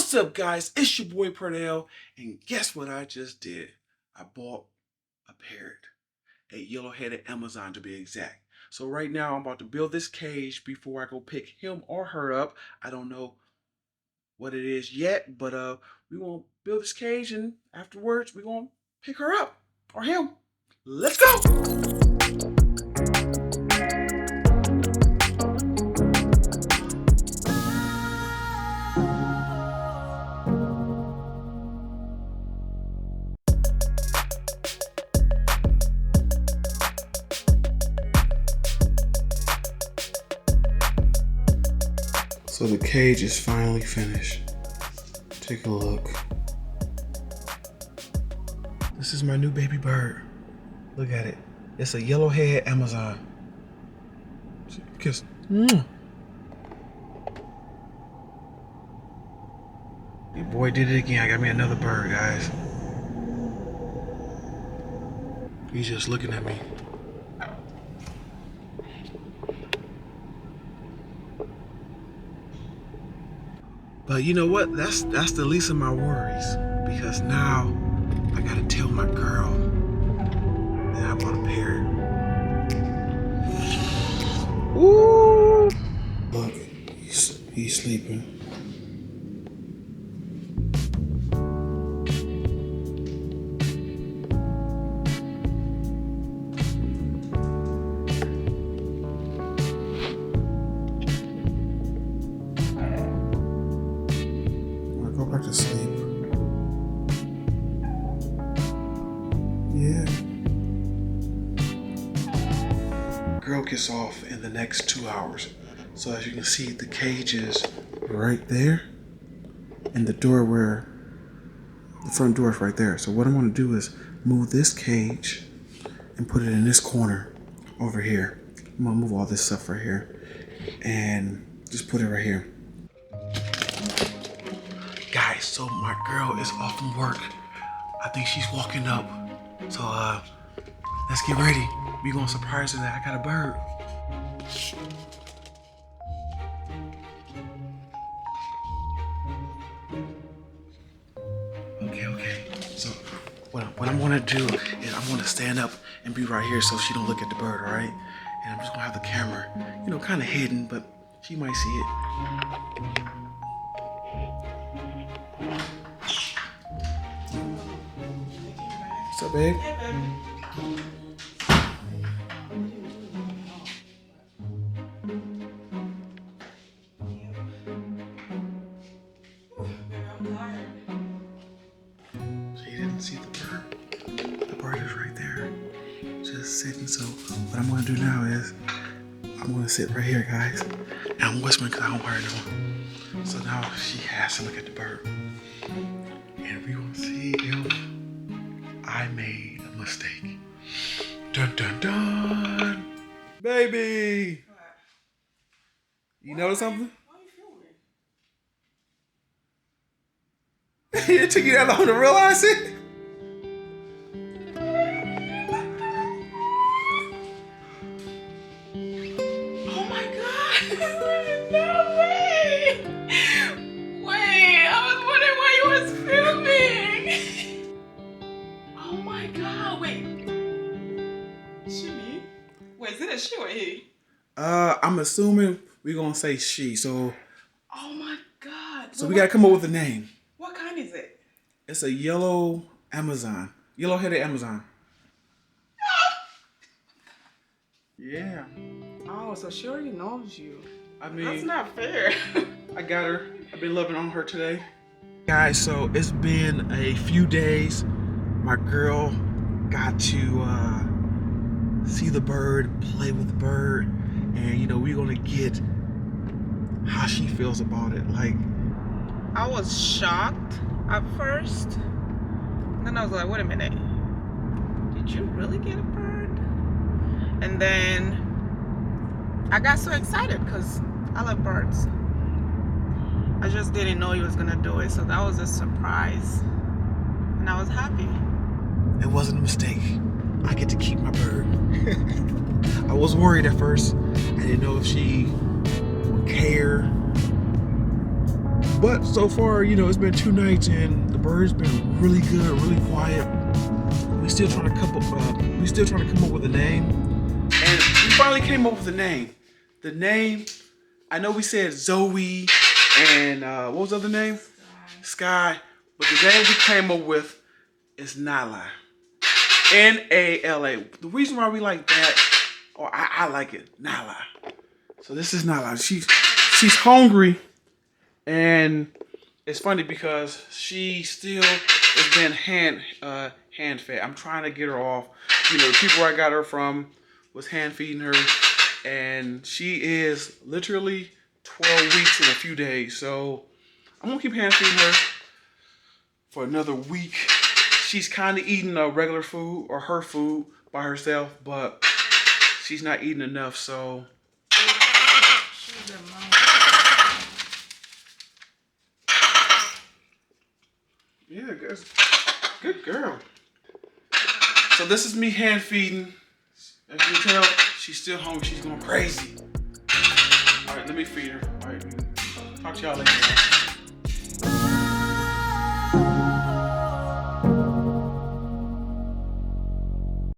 What's up, guys? It's your boy Parrot, and guess what I just did? I bought a parrot, a yellow-headed Amazon to be exact. So right now I'm about to build this cage before I go pick him or her up. I don't know what it is yet, but we gonna build this cage, and afterwards we gonna pick her up or him. Let's go! So the cage is finally finished. Take a look. This is my new baby bird. Look at it. It's a yellowhead Amazon. Kiss. Your boy did it again. I got me another bird, guys. He's just looking at me. But you know what? That's the least of my worries, because now I gotta tell my girl that I want a parrot. Ooh! Look, he's sleeping. Go back to sleep. Yeah. Girl gets off in the next 2 hours. So as you can see, the cage is right there. And the front door is right there. So what I'm gonna do is move this cage and put it in this corner over here. I'm gonna move all this stuff right here and just put it right here. Guys, so my girl is off from work. I think she's walking up. So let's get ready. We gonna surprise her that I got a bird. Okay. So what I'm gonna do is I'm gonna stand up and be right here so she don't look at the bird, all right? And I'm just gonna have the camera, kind of hidden, but she might see it. What's up, babe? Hey, baby. I'm tired. So you didn't see the bird? The bird is right there, just sitting. So what I'm gonna do now is I'm gonna sit right here, guys. And I'm whispering because I don't hear no. So now she has to look at the bird. And we will see if I made a mistake. Dun dun dun! Baby! What? You notice something? Why are you filming? It took you that long to realize it? Oh my god! No way! Wait, I was wondering why you was filming! Oh my god, wait. She me? Wait, is it a she or he? I'm assuming we're gonna say she. So Oh my god. we gotta come up with a name. What kind is it? It's a yellow Amazon. Yellow-headed Amazon. Yeah. Oh, so she already knows you. I mean, That's not fair. I got her. I've been loving on her today. Guys, so it's been a few days. My girl got to see the bird, play with the bird, and we're gonna get how she feels about it. Like, I was shocked at first. Then I was like, wait a minute. Did you really get a bird? And then I got so excited because I love birds. I just didn't know he was gonna do it, so that was a surprise. And I was happy. it wasn't a mistake. I get to keep my bird. I was worried at first. I didn't know if she would care. But so far, you know, it's been 2 nights and the bird's been really good, really quiet. We still trying to come up with a name. And we finally came up with a name. The name, I know we said Zoe and what was the other name? Sky. But the name we came up with is Nala. Nala. The reason why we like that, or I like it, Nala. So this is Nala. She's hungry, and it's funny because she still is being hand fed. I'm trying to get her off. You know, the people I got her from was hand feeding her, and she is literally 12 weeks in a few days. So I'm gonna keep hand feeding her for another week. She's kind of eating regular food or her food by herself, but she's not eating enough, so. Yeah, good girl. So this is me hand feeding. As you can tell, she's still hungry. She's going crazy. All right, let me feed her. All right, talk to y'all later.